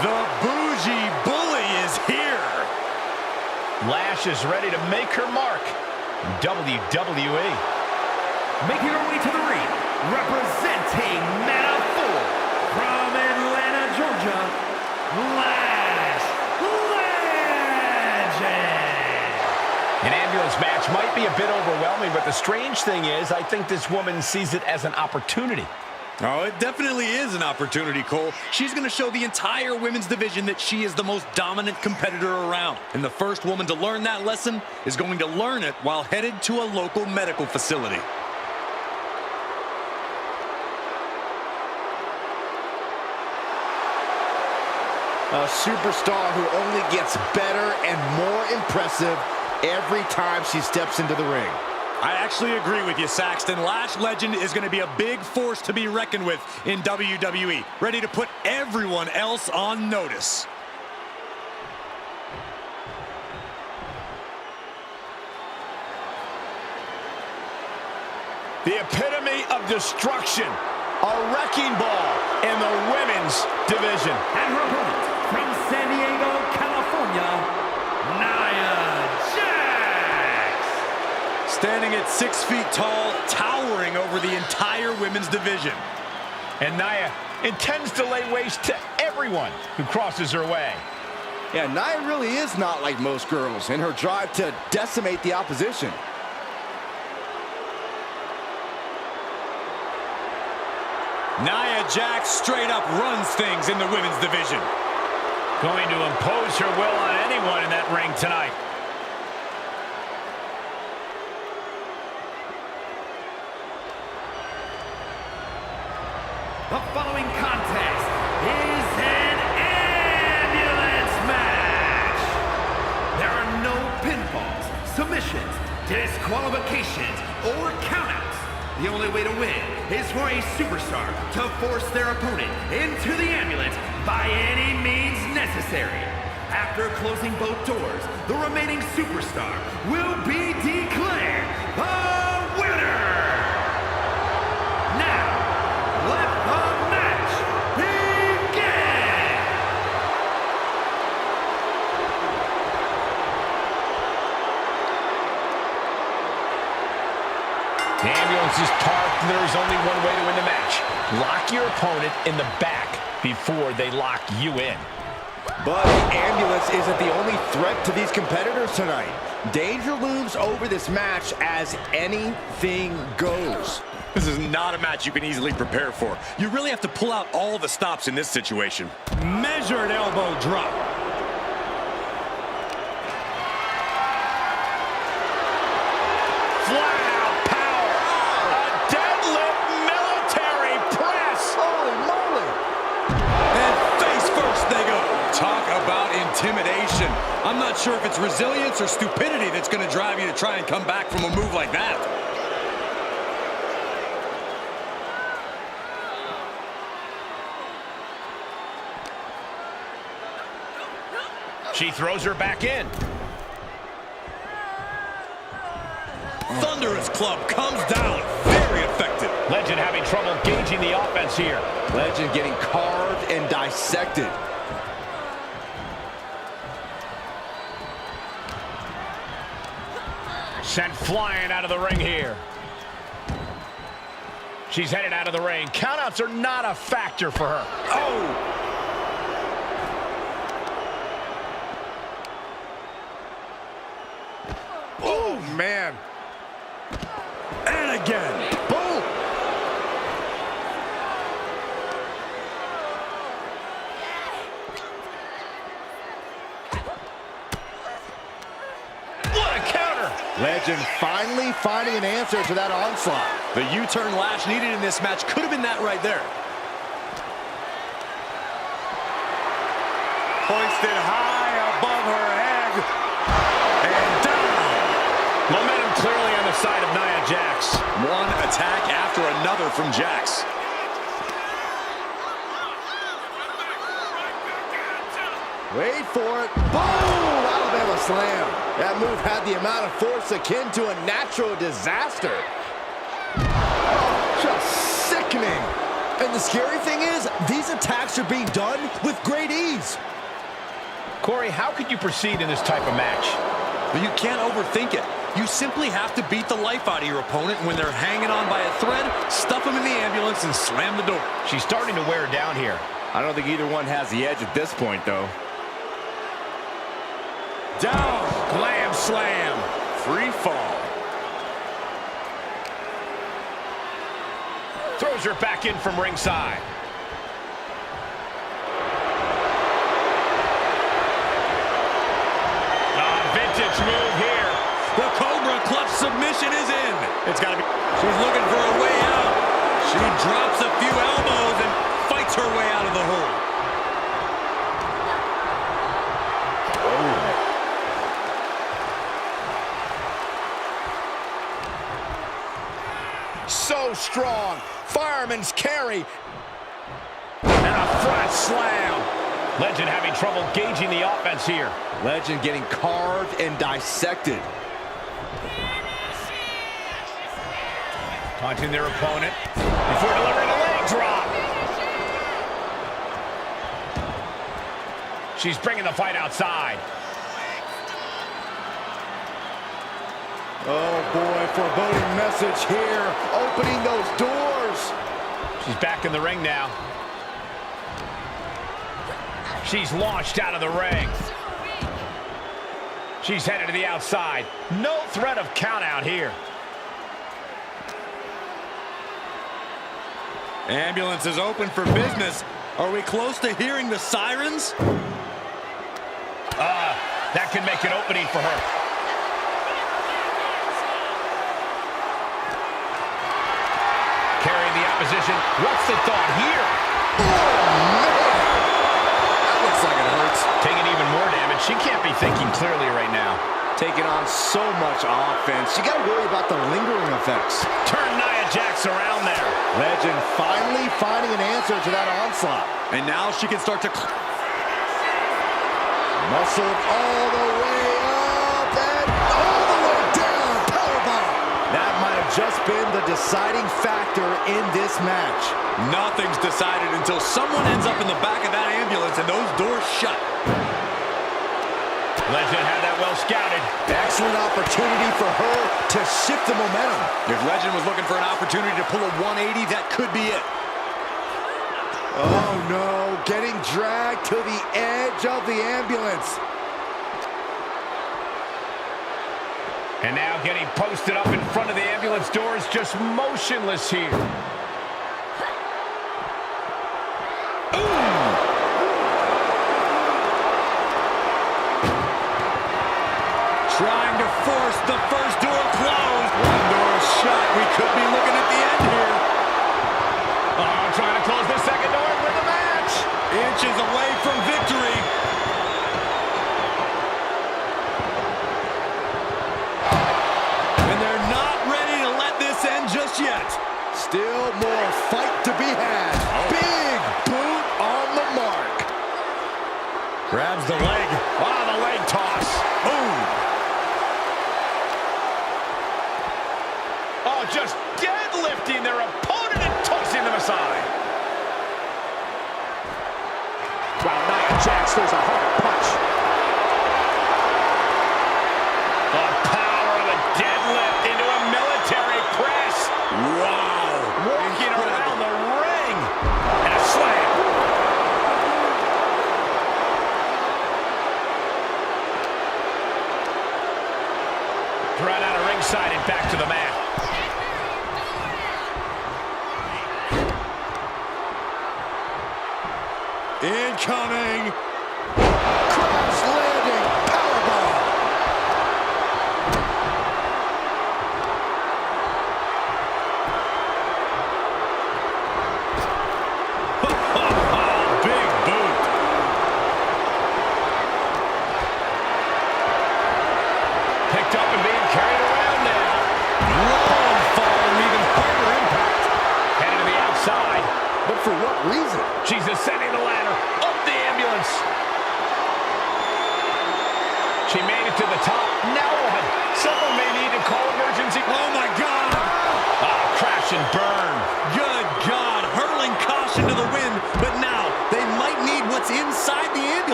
The bougie bully is here. Lash is ready to make her mark. WWE. Making her way to the ring, representing Manafort from Atlanta, Georgia, Lash Legend. An ambulance match might be a bit overwhelming, but the strange thing is, I think this woman sees it as an opportunity. Oh, it definitely is an opportunity, Cole. She's going to show the entire women's division that she is the most dominant competitor around. And the first woman to learn that lesson is going to learn it while headed to a local medical facility. A superstar who only gets better and more impressive every time she steps into the ring. I actually agree with you, Saxton. Lash Legend is going to be a big force to be reckoned with in WWE, ready to put everyone else on notice. The epitome of destruction, a wrecking ball in the women's division. And her opponent from San Diego, California, Nia Jax. Standing at 6 feet tall, towering over the entire women's division. And Nia intends to lay waste to everyone who crosses her way. Yeah, Nia really is not like most girls in her drive to decimate the opposition. Nia Jax straight up runs things in the women's division. Going to impose her will on anyone in that ring tonight. The following contest is an ambulance match. There are no pinfalls, submissions, disqualifications, or countouts. The only way to win is for a superstar to force their opponent into the ambulance by any means necessary. After closing both doors, the remaining superstar will be declared the winner. Now, let the match begin! The ambulance is parked, and there is only one way to win the match. Lock your opponent in the back before they lock you in. But the ambulance isn't the only threat to these competitors tonight. Danger looms over this match as anything goes. This is not a match you can easily prepare for. You really have to pull out all the stops in this situation. Measured elbow drop. Flat out power. A deadlift military press. Holy moly! And face first they go. Talk about intimidation. I'm not sure if it's resilience or stupidity that's going to drive you to try and come back from a move like that. She throws her back in. Thunderous club comes down. Very effective. Legend having trouble gauging the offense here. Legend getting carved and dissected. Sent flying out of the ring here. She's headed out of the ring. Countouts are not a factor for her. Oh! Oh, man. And again. Boom! What a counter! Legend finally finding an answer to that onslaught. The U-turn Lash needed in this match could have been that right there. Hoisted high above her head. And down. Momentum clearly on the side of Nia Jax. One attack after another from Jax. Wait for it. Boom! Alabama slam. That move had the amount of force akin to a natural disaster. Oh, just sickening. And the scary thing is, these attacks are being done with great ease. Corey, how could you proceed in this type of match? But you can't overthink it. You simply have to beat the life out of your opponent. When they're hanging on by a thread, stuff them in the ambulance and slam the door. She's starting to wear down here. I don't think either one has the edge at this point, though. Down, glam slam, free fall. Throws her back in from ringside. Vintage move here. The Cobra clutch submission is in. It's got to be. She's looking for a way out. She drops a few elbows and fights her way out of the hole. So strong. Fireman's carry. And a front slam. Legend having trouble gauging the offense here. Legend getting carved and dissected. Taunting their opponent before delivering a leg drop. She's bringing the fight outside. Oh boy, foreboding message here. Opening those doors. She's back in the ring now. She's launched out of the ring. She's headed to the outside. No threat of count out here. Ambulance is open for business. Are we close to hearing the sirens? That can make an opening for her. Carrying the opposition. What's the thought here? That looks like it hurts. Taking even more damage. She can't be thinking clearly right now. Taking on so much offense. You got to worry about the lingering effects. Turn Nia Jax around there. Legend finally finding an answer to that onslaught. And now she can start to... Muscled all the way up and all the way down. Powerbomb. That might have just been the deciding factor in this match. Nothing's decided until someone ends up in the back of that ambulance and those doors shut. Legend had that well scouted. Excellent opportunity for her to shift the momentum. If Legend was looking for an opportunity to pull a 180, that could be it. Oh no, getting dragged to the edge of the ambulance. And now getting posted up in front of the ambulance doors, just motionless here. Trying to force the first door closed. One door shut. We could be looking at the end here. Oh, trying to close the second door and win the match. Inches away from victory. And they're not ready to let this end just yet. Still more fight to be had. Big boot on the mark. Grabs the leg. Wow, the leg toss. Boom. Oh, just deadlifting their opponent and tossing them aside. Wow, Nia Jax throws a hard punch. The power of a deadlift into a military press. Wow. Working around the ring. And a slam. Thrown out of ringside and back to the mat. Incoming. Crash landing. Powerbomb. Big boot. Picked up and being carried around now. Long fall, leaving harder impact. Headed to the outside. But for what reason? She's ascending the ladder. Up the ambulance. She made it to the top. Now what? Someone may need to call emergency. Oh, my God. Crash and burn. Good God. Hurling caution to the wind, but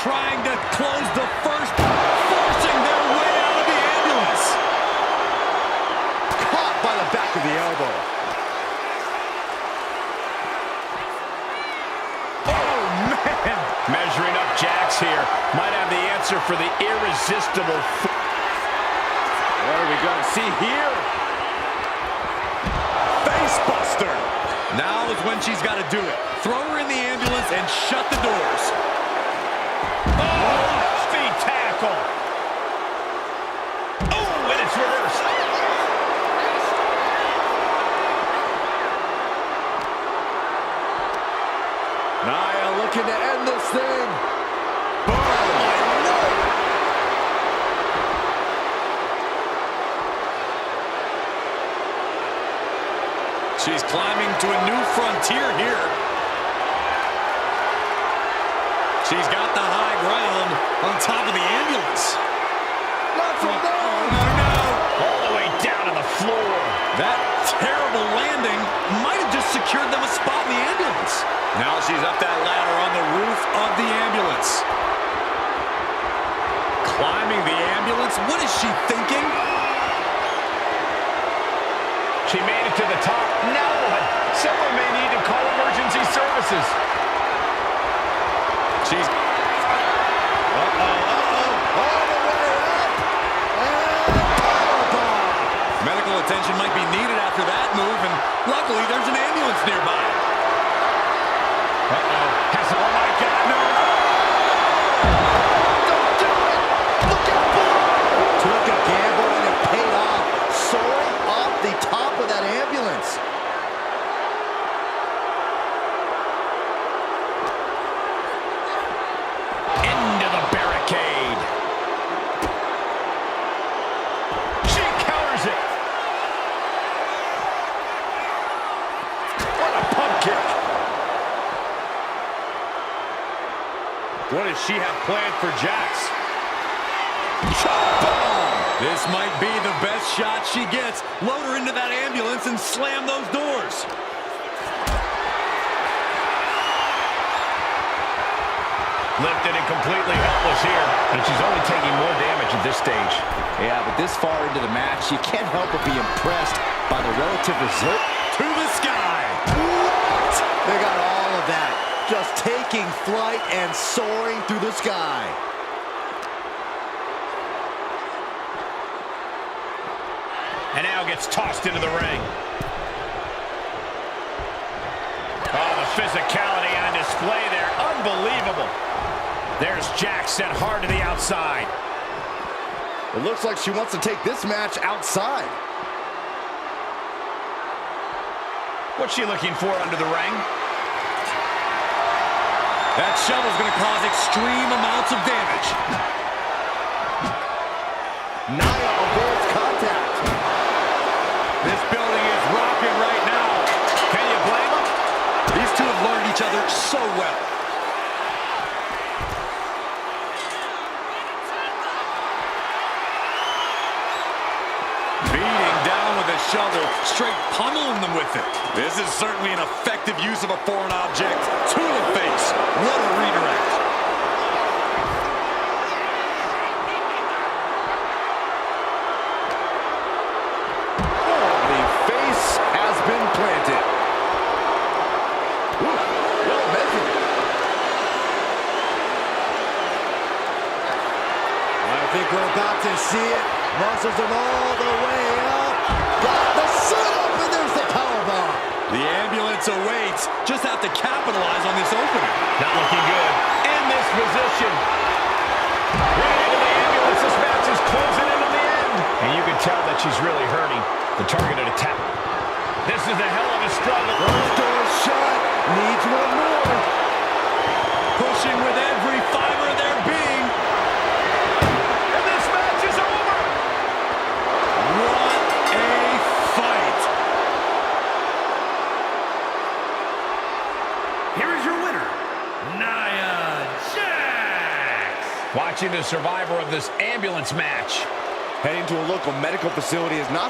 trying to close the first, forcing their way out of the ambulance. Caught by the back of the elbow. Oh, man. Measuring up Jax here. Might have the answer for the irresistible. What are we going to see here? Facebuster. Now is when she's got to do it. Throw her in the ambulance and shut the doors. Oh, speed tackle. Oh, and it's reversed. Nia looking to end this thing. She's climbing to a new frontier here. She's got the high ground on top of the ambulance. Not from there. No. All the way down to the floor. That terrible landing might have just secured them a spot in the ambulance. Now she's up that ladder on the roof of the ambulance. Climbing the ambulance? What is she thinking? She made it to the top. No! Someone may need to call emergency services. She's... All the way up. And Medical attention might be needed after that move, and luckily there's an ambulance nearby. Oh my God, no! don't do it. Look at Belair. Took a gamble and it paid off. Soaring off the top of that ambulance. Into the barricade. She counters it. What a pump kick. What does she have planned for Jax? This might be the best shot she gets. Load her into that ambulance and slam those doors. Lifted and completely helpless here. And she's only taking more damage at this stage. Yeah, but this far into the match, you can't help but be impressed by the relative result. To the sky. What? They got all of that. Just taking flight and soaring through the sky. And now gets tossed into the ring. Oh, the physicality on display there. Unbelievable. There's Jax sent hard to the outside. It looks like she wants to take this match outside. What's she looking for under the ring? That shovel's going to cause extreme amounts of damage. Nia avoids contact. This building is rocking right now. Can you blame them? These two have learned each other so well. Beating down with a shovel, straight pummeling them with it. This is certainly an effective use of a foreign object to the face. What a redirect. The face has been planted. Ooh, well measured. I think we're about to see it. Muscles them all the way up. Got the setup, and there's the powerbomb. The ambulance awaits. Just have to capitalize on this opening. Not looking good. In this position. Right into the ambulance. This match is closing into the end. And you can tell that she's really hurting. The targeted attack. This is a hell of a struggle. First door shut. Needs one more. Pushing with every fiber of their being. And this match is over. What a fight. Here is your winner, Nia Jax. Watching the survivor of this ambulance match. Heading to a local medical facility is not